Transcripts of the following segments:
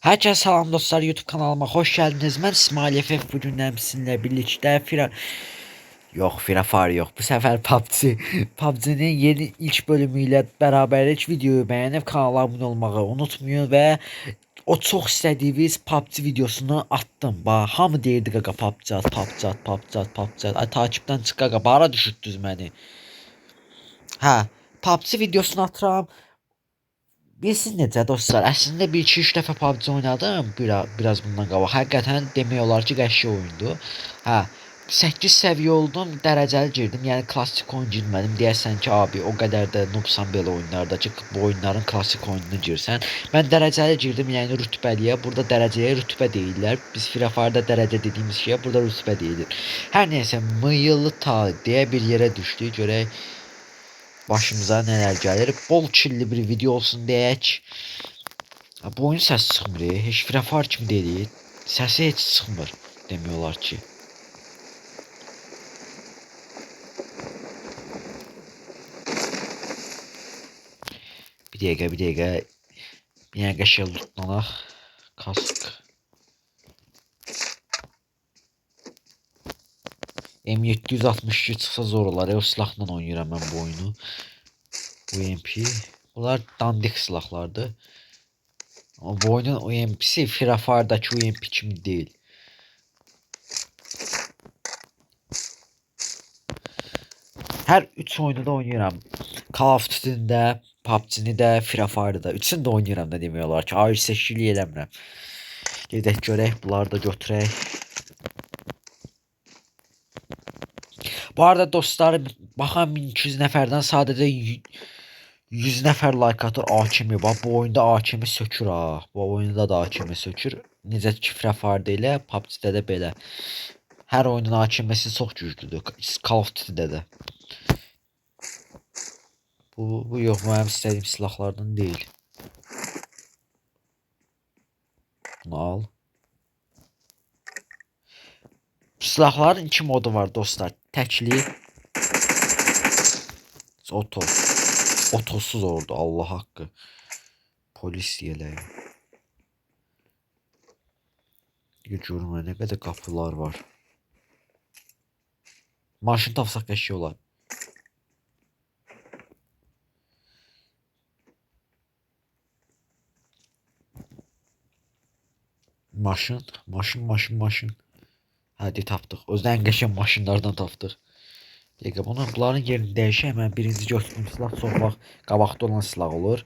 Herkese salam dostlar, YouTube kanalıma hoş geldiniz. Ben İsmail FF, bugünden sizinle birlikte Free yok. Bu sefer PUBG. PUBG'nin yeni ilk bölümüyle beraber hiç videoyu beğenip kanala abone olmayı unutmayın ve o çok istediğiniz PUBG videosunu attım. Hamı deyirdi qaqa PUBG at, PUBG at, PUBG at, PUBG at. Ay takipten çık qaqa, bara düşürtdünüz məni. Hə, PUBG videosunu atıram. Bilsin necə dostlar, əslində 1-2-3 dəfə PUBG oynadım biraz bundan qabaq. Həqiqətən demək olar ki, qəşəng oyundur. Hə, 8 səviyyə oldum, dərəcəli girdim. Yəni klassik oyun girmədim. Deyəsən ki, abi o qədər də noobsan belə oyunlarda ki, bu oyunların klassik oyununu girsən. Mən dərəcəli girdim, yəni rütbəliyə. Burada dərəcəyə rütbə deyirlər. Biz Free Fire-da dərəcə dediyimiz şeyə burada rütbə deyilir. Hər nəysə, mıyılı ta deyə bir yerə düşdük. Görək başımıza neler gelir. Bol çilli bir video olsun deyək. Bu oyun səs çıxmır. Heç Free Fire kimi deyil. Səsi heç çıxmır. Demək olar ki. Bir dəqiqə. Yenə qəşəng lootlanaq. Kask. M762 çıxsa zor olar. O silahla oynayıram mən bu oyunu. UMP. Bunlar dandik silahlardır. Ama bu oyunun UMP'si Free Fire'daki UMP kimi değil. Hər 3 oyunu da oynayıram. Call of Duty'ni də, PUBG-ni də, Free Fire'ı da. Üçünü də oynayıram da demək olar ki, ayrı seçkili eləmirəm. Gedək görək, bunları da götürək. Bu arada dostlar, baxan 1200 nəfərdən sadəcə 100 nəfər like atır AKM. Bax bu oyunda AKM sökür ha. Bu oyunda da AKM sökür. Necə ki Free Fire'da elə, PUBG-də də belə. Hər oyunun AKM-si çox güclüdür. Call of Duty-də də. Bu yox, mənim istədiyim silahlardan deyil. Bunu al. Silahların 2 modu var dostlar. Təkli. Oto. Otosuz oldu, Allah haqqı. Polis yeleği. Görmə nə qədər qapılar var. Maşın tapsaq qəşəng olar. Maşın. Hadi tapdıq. Özdən qəşəng maşınlardan tapdıq. Dəqiqə, bunların yerini dəyişək. Mən birinci götürdüyüm silah çox vaxt qabaqda olan silah olur.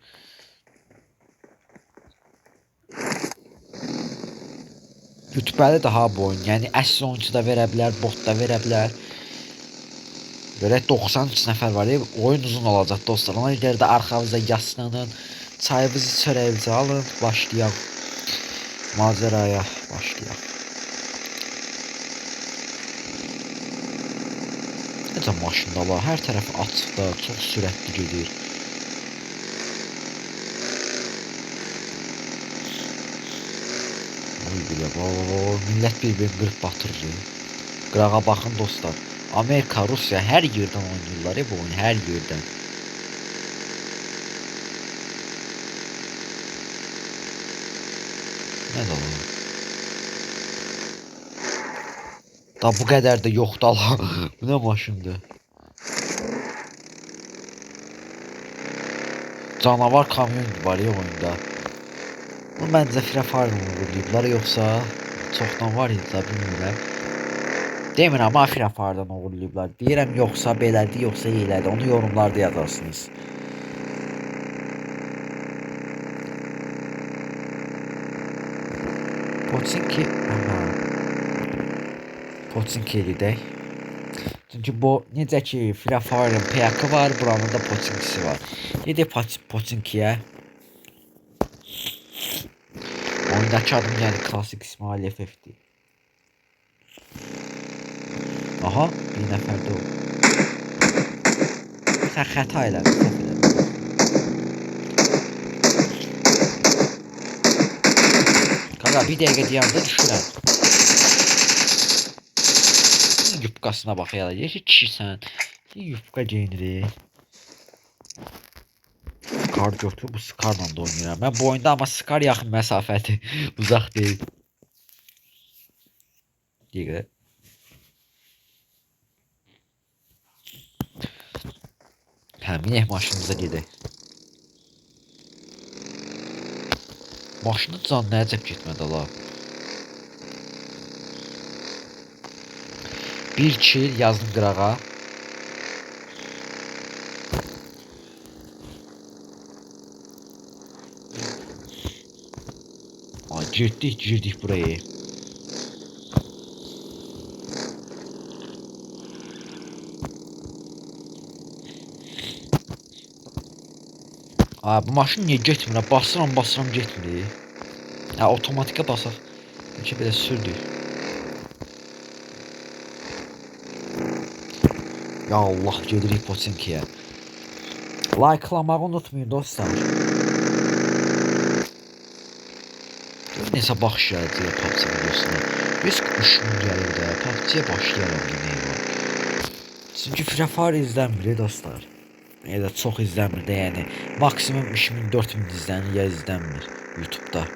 Rütbəli daha bu oyun. Yəni əsl oyuncu da verə bilər, bot da verə bilər. Belə 93 nəfər var. Oyun uzun olacaq dostlar. Ona görə də arxamıza yaslanın. Çayımızı, çörəyimizi alın. Başlayaq. Macəraya başlayaq. Necə maşındalar, hər tərəfi açıqda, çox sürətli gedir. Oy belə, millət bir-birini qırıb batırır. Qırağa baxın dostlar. Amerika, Rusiya hər yerdən oynayırlar bu oyunu, hər yerdən. Nə də olur? Da bu qədər də yoxdur Allah. Bu nə maşındır? Canavar kamyon var ya oyunda. Bu məncə Free Fire-ı uğurlayıblar, yoxsa çoxdan var idi da bilmirəm. Demirəm amma Free Fire-dan uğurlayıblar. Deyirəm yoxsa belədir, yoxsa elədir. Onu yorumlarda yazarsınız. Pochinki, Pochinki edək. Çünki bu necə ki Free Fire-ın peyakı var, buranın da Pochinkisi var. Gedək Pochinkiyə. Oyundakı adım yəni klassik İsmail FF-dir. Aha, bir nəfər də o. Sən xəta elədin, səhv elədin. Qaqa, bir dəqiqə deyəndə düşürəm. Yupkasına bax ya, kişisən. Yupka geyinir. Scar götürüb bu Scarla da oynayıram. Mən bu oyunda amma Scar yaxın məsafədir. Uzaq deyil. Deyir. Hə, minək maşınımıza gedək. Maşının canı nəcəb getmədi la. Bir kill yazdım qırağa. Ay, girdik buraya. Ay, bu maşın niyə getmir? Basıram getmir. Ha, otomatikə basaq. Necə belə sürdük. Ya Allah, gedirik Poçinkiyə. Like'lamağı unutmayın dostlar. Neyse başlayacağız PUBG videosuna. Biz kuşun gəlir də PUBG-yə başlayalım demək var. Çünki Free Fire izlənmir dostlar. Ya da çox izlənmir də, yəni maksimum 3000-4000 izlənir ya izlənmir YouTube'da.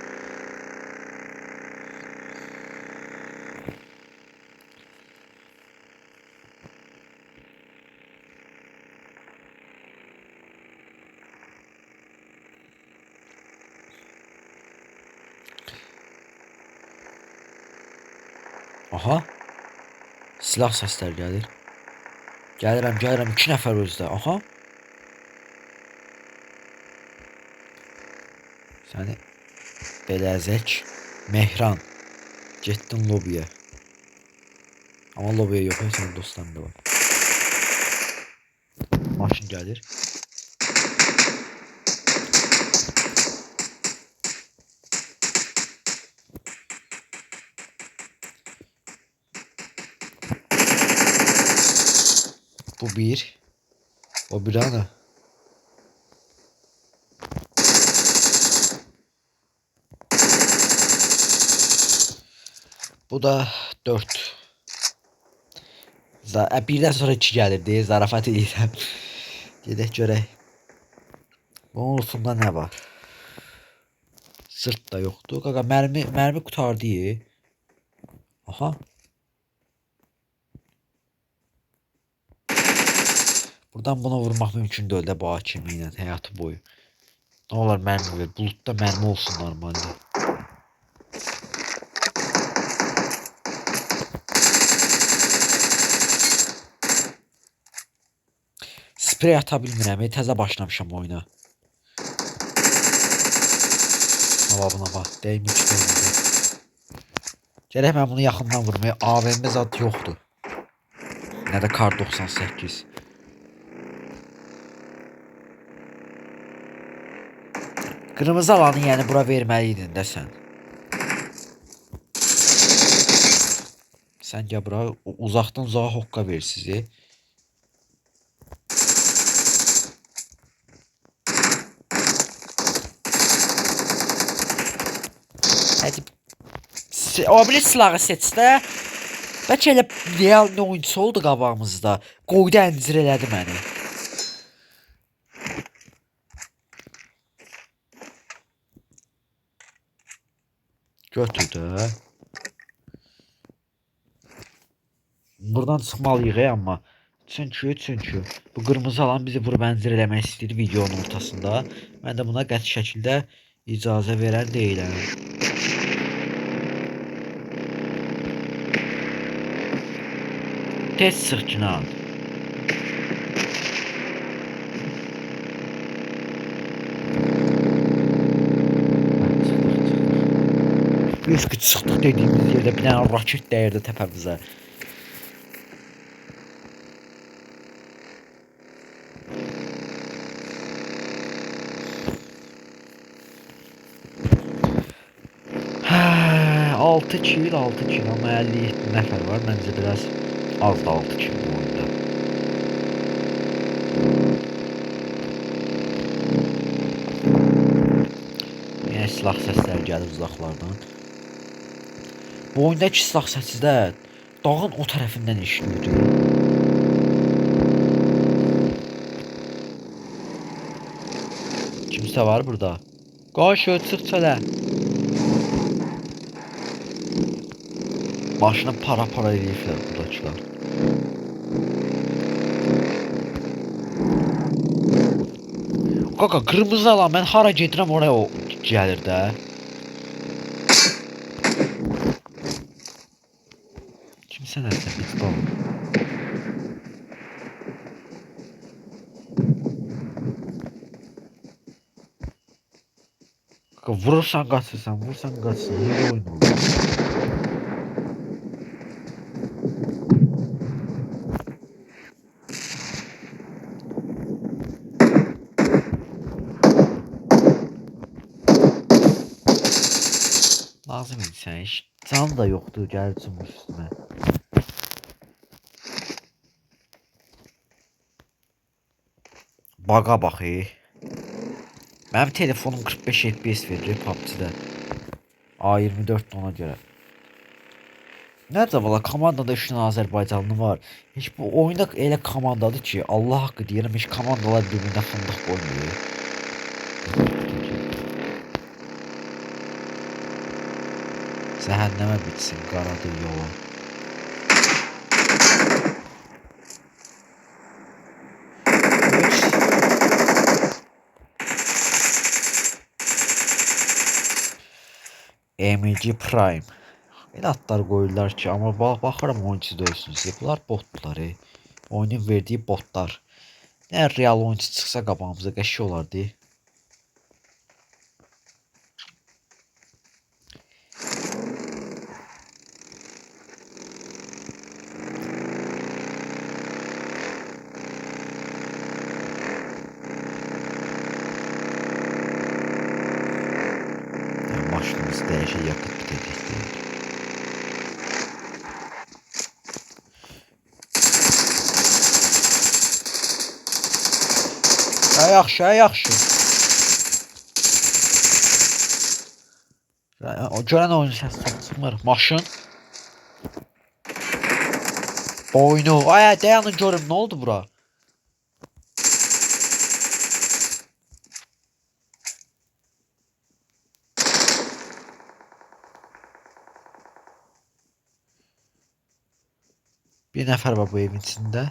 Aha. Silah səslər gəlir. Gəlirəm, 2 nəfər özdə. Aha. Səni beləcək. Mehran. Getdin lobiyə. Amma lobiyə yox, sənin dostların da var. Maşın gəlir. Bu bir. O bir ana. Bu da 4. Birdən sonra 2 gəlir deyə zarafat edirəm. Gedək görək. Bunun ulfunda nə var? Sırt da yoxdur. Qaqa mərmi qutardı. Aha. Buradan buna vurmaq mümkün deyil də bu hakimi ilə həyatı boyu. Nə olar mərmi ver. Buludda mərmi olsun normalde. Sprey ata bilmirəm. Təzə başlamışam oyuna. Buna bax. Dəymik deyildi. Gərək mən bunu yaxından vurmaya. AVM zad yoxdur. Nə də kar 98. Qırmızı alanı yəni bura verməliydin də sən. Sən gəl bura uzaqdan uzağa hoqqa ver sizi. Hadi. O bile silahı seçdə. Bəlkə elə real bir oyuncusu oldu qabağımızda. Qoydu əncir elədi məni. Götürdü. Buradan çıxmalıyıq amma. Çünki bu qırmızı alan bizi vurub əncir eləmək istəyir videonun ortasında. Mən də buna qəti şəkildə icazə verən deyiləm. Tez sıx Cinan. Biz ki çıxdıq dediyimiz yerdə bir dənə raket dəyirdi təpəmizə. Hə, 6 kill amma 57 nəfər var. Məncə biraz az da 6 kill bu oyunda. Yenə silah səsləri gəlir uzaqlardan. Bu oyundakı silah səsi də dağın o tərəfindən eşidilir. kimse var burada. Koş çık çölə. Maşını para eləyirlər buradakılar. Kaka kırmızı alan ben hara gedirəm oraya o gəlir də. Kimsə nəsə biz qalın. Kaka vurursan qaçırsan, vursan qaçırsan. Elə oyun olur. Lazım insan iş. Can da yoktu gəl cumur üstümə. Baga bax Mənim telefonum 45 FPS verir PUBG-də. A24 ona görə. Nerede valla komandada 3 tane Azərbaycanlı var. Hiç bu oyunda elə komandadır ki Allah haqqı deyirəm hiç komandalar birbirine fındıq qoymuyor. Cəhənnəmə bitsin qaradır yolu. MG Prime. Elə adlar qoyurlar ki, amma baxıram oyunçu döysünüz. Bunlar botlar. Oyunun verdiyi botlar. Nə real oyunçu çıxsa qabağımıza qəşəng olardı. Maşınımız dəyişə yakıt bitəcəkdir. Yaxşı, yaxşı. O görən oyun səsi çıxmır. Maşın. Oyunu. Ay, dayanın görüm, nə oldu bura? Bir nəfər var bu evin içində.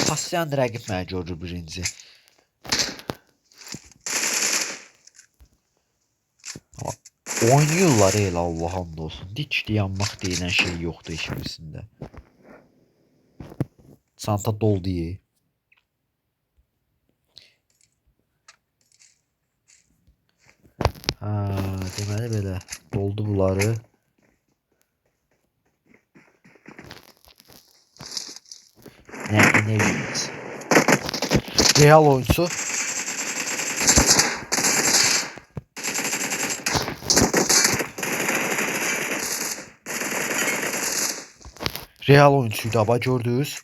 Passayan rəqib mənə görür birinci. Oynayırlar elə Allah hamd olsun. Dik yanmaq deyilən şey yoxdur işimizdə. Çanta doldu. Deməli belə doldu bunları. Ne biliriz. Real oyuncu. Real oyuncuydu ama gördünüz.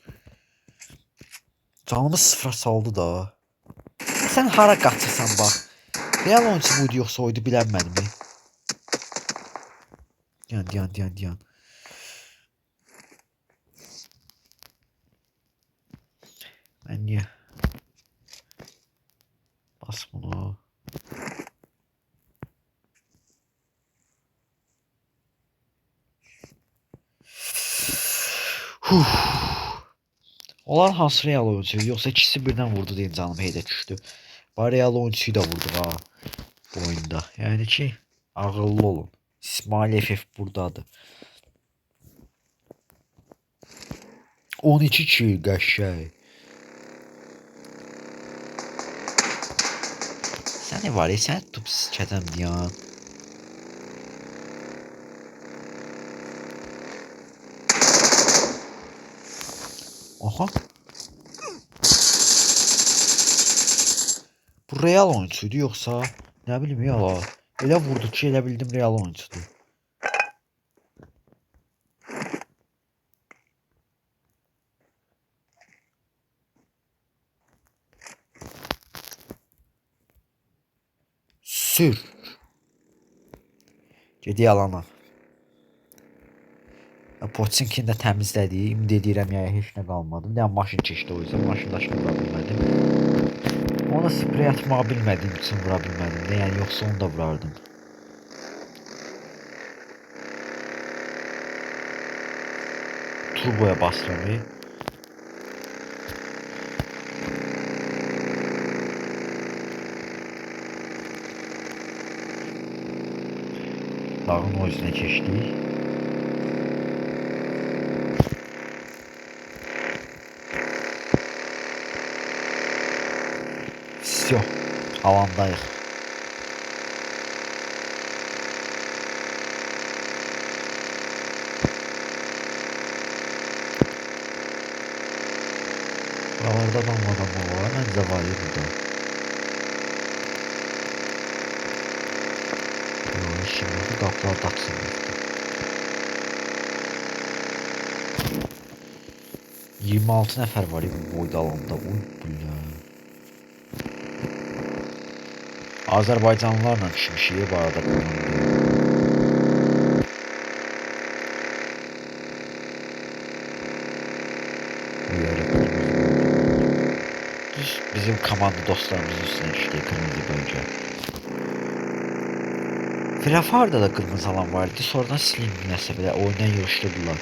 Canımız sıfıra saldı da. Sen hara qaçırsan bax. Real oyuncu buydu yoxsa oydu bilənmədim mi? Diyan. Ben niye? Bas bunu. Olan hansı real oyuncu yoksa ikisi birden vurdu diye canım heydə düşdü. Bari real oyuncuyu da vurdu ha bu oyunda. Yani ki ağıllı olun. İsmail FF buradadır. 12 kill qəşəng. Sən ne var ya sən tutub sikəcəm deyən. Aha. Bu real oyuncuydu yoksa ne bileyim ya la. Elə vurdu ki elə bildim real oyuncudur. Sür. Gedi yalana. Poçinkini də təmizlədik. Ümid edirəm ya heç nə qalmadı. Bir dənə maşın keçdi o yüzden maşındaşını vura bilmədim. Ona sprey atmağı bilmədiyim üçün vura bilmədim də. Yəni yoxsa onu da vurardım. Turboya basıram. Dağın o yüzden keçdik. Все, alandayıq. Buralarda adam var. Məncə var ya burada. Şimdi qapılar daxsın. 26 nəfər var bu boyda alanda. Uy bula. Azərbaycanlılarla düşmüşük bu arada. Bizim komanda dostlarımızın üstüne düştü kırmızı bölge. Frefar'da da kırmızı alan vardı. Sonradan silindi nəsə belə oyundan yığışdırdılar.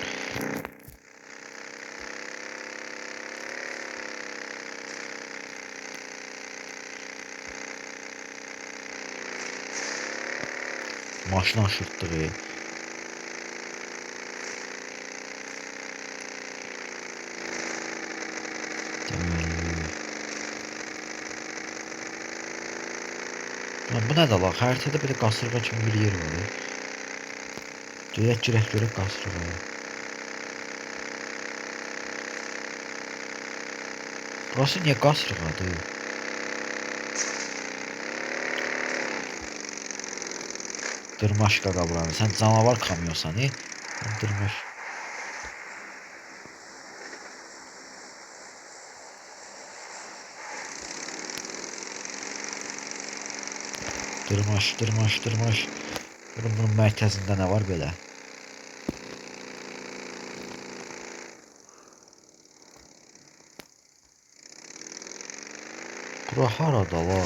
Maşını aşırtdığı. Bu nədir la? Xəritədə belə qasırğa kimi bir yer var. Girək görək qasırğa. Burası niyə qasırğadır? Dırmaş qaqa buranı. Sən canavar kamyonsan, Dırmaş. Dırmaş. Bunun mərkəzində nə var belə? Bura harada la?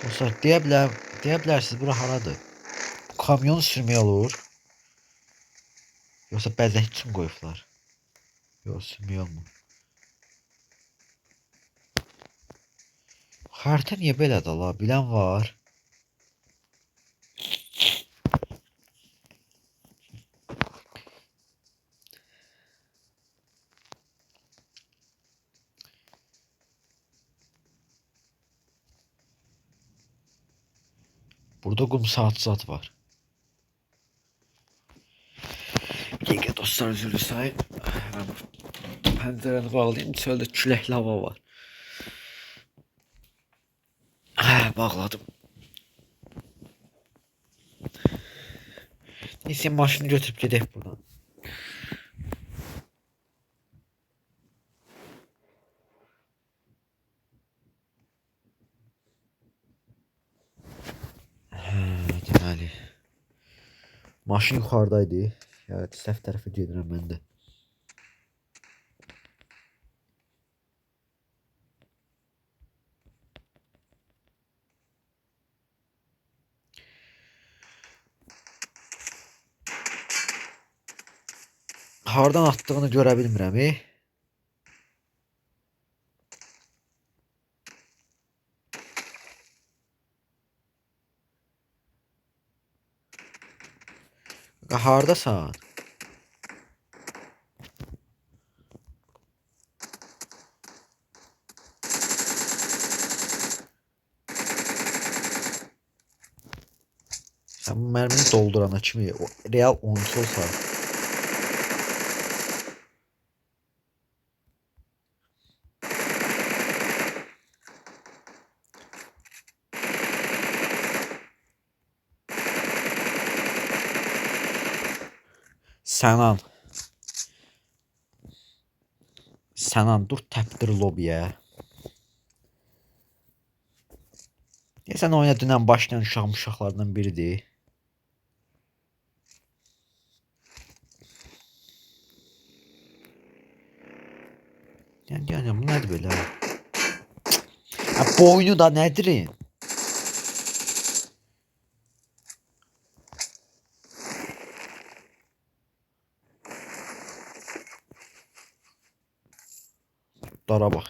Dostlar, deyə bilərsiniz bura haradır? Kamyon sürməyə olur. Yoxsa bəzək üçün qoyublar? Yox, sürməyə olmur. Xəritə niyə belədir la? Bilən var. Burada qum saat var. Dəqiqə dostlar, üzrlü sayın. Pəncərəni bağlayayım. Çöldə küləkli hava var. Bağladım. Neyse maşını götürüb gedək buradan. Deməli. Maşın yuxarıdaydı. Evet, səhv tərəfə gedirəm mən də. Hardan attığını görə bilmirəm. Hardasan? Sən bu mərmini doldurana kimi real 10 olsa. Sənan dur təpdir lobiyə. Deyəsən oyuna dünən başlayan uşaqlardan biridir. Yəni bu nədir belə? Ha, boynu da nədir? Dara bax.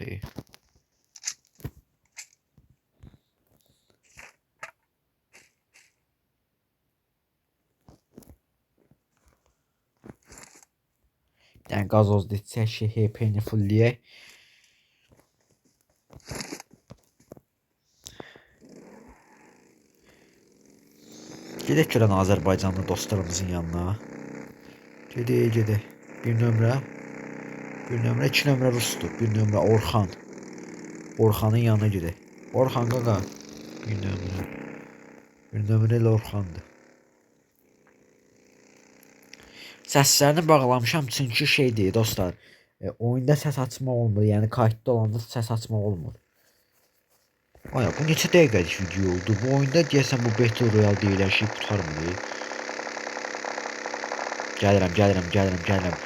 Yəni qazoz desək şey HP-ni fullləyək. Gedək görən Azərbaycanlı dostlarımızın yanına. Gedək. Bir nömrə. Bir nömrə, 2 nömrə Rusdur. Bir nömrə Orxan. Orxanın yanına gedək. Orxan qaqa. Bir nömrə. Bir nömrə ilə Orxandır. Səslərini bağlamışam çünki şeydir dostlar. Oyunda səs açmaq olmur. Yəni kayıtda olanda səs açmaq olmur. Aya bu neçə dəqiqəlik video oldu? Bu oyunda deyəsən bu Battle Royale deyilən şey qurtarmır. Gəlirəm. Gəlirəm, gözləyin.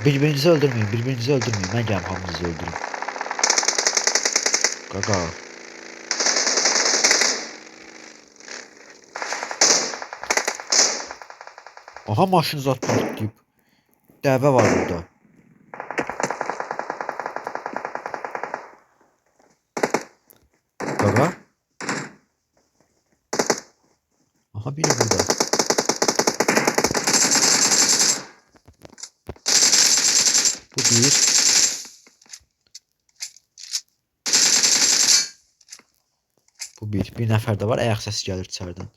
Birbirinizi öldürməyin. Mən gələm hamınızı öldürüm. Qaqa. Aha maşın zat partlayıb. Dəvə var burada. Qaqa. Aha biri burada. Bu bir. Bu bir. Bir nəfər də var. Ayaq səsi gəlir içərdən.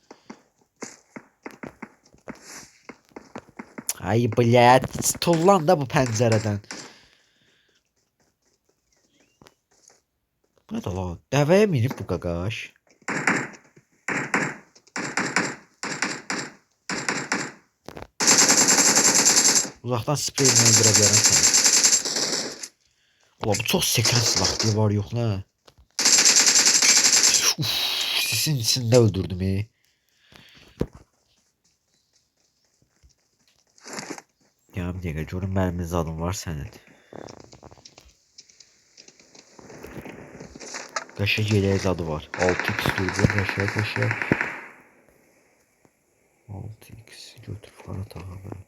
Ay blядь, tullan da bu pəncərədən. Bu nə də la? Dəvəyə minib bu qaqaş. Uzaqdan spreylə öldürə bilərəm səni. Ola bu çox sekən silahdır, var yox nə? Uf, sisin içində öldürdüm. Ya bir dəqiqə görüm mənim zadın var sənin. Qəşəng yeleği zadı var. 6x durdu, qəşəng. 6x götür fara tağa belə.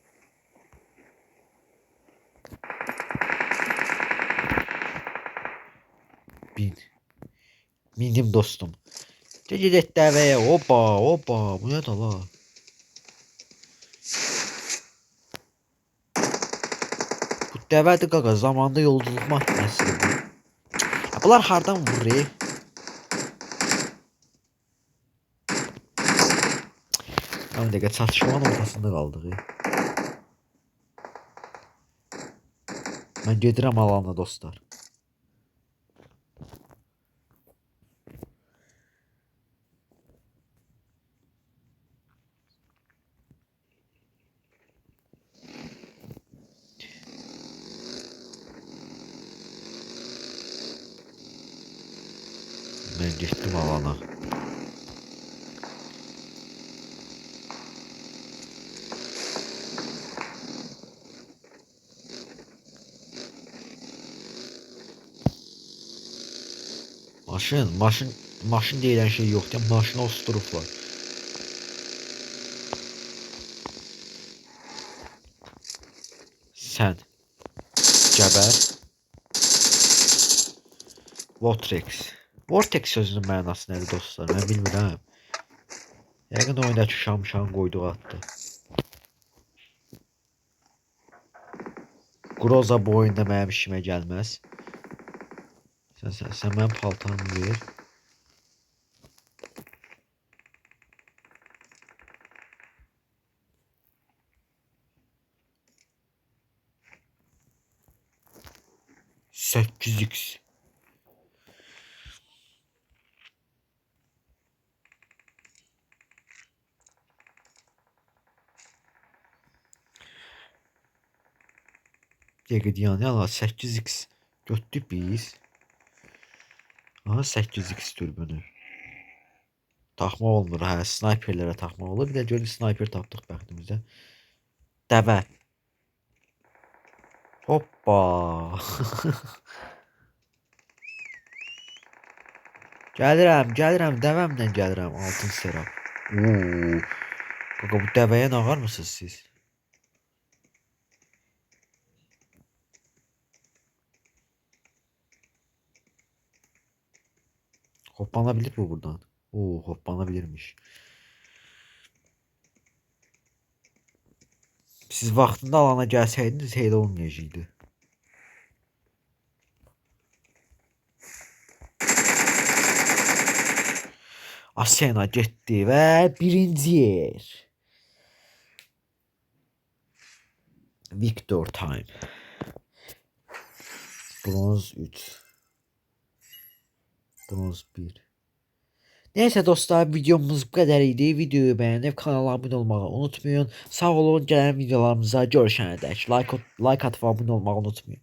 Mindim dostum. Gedək dəvəyə. Opa. Bu nə də la? Bu dəvədir qaqa. Zamanında yolculuk mahnəsidir bu. Bunlar hardan vurur? Bir dəqiqə çatışmanın ortasında qaldıq. Mən gedirəm alana dostlar. Mən getdim alana. Maşın deyilən şey yoxdur. Maşını osturublar. Sən Cəbər Vortex sözünün mənası nədir dostlar? Mən bilmirəm. Yəqin oyundakı şamşan qoyduğu addır. Groza bu oyunda mənim işimə gəlməz. Sən mənim paltarımı ver. Səkkiz x. Dəqiq deyən ala 8x götürdük biz. Aha 8x dürbünü. Taxmaq olmur, hə, snayperlərə taxmaq olur. Bir də görün snayper tapdıq bəxtimizə. Dəvə. Hoppa. gəlirəm, dəvəmlə gəlirəm. Altın serap. Oo. Qaqa bu dəvəyə nağar mısınız siz? Hoplanabilir bu buradan. Oo, hoplanabilirmiş. Siz vaxtında alana gəlsəydiniz elə olmayacaqdı. Asena getdi və birinci yer. Victor time. Bronz 3. Bronz 1. Neyse dostlar, videomuz bu kadar idi. Videoyu beğenip kanala abone olmayı unutmayın. Sağ olun, gelen videolarımıza görüşene dek like atıp abone olmayı unutmayın.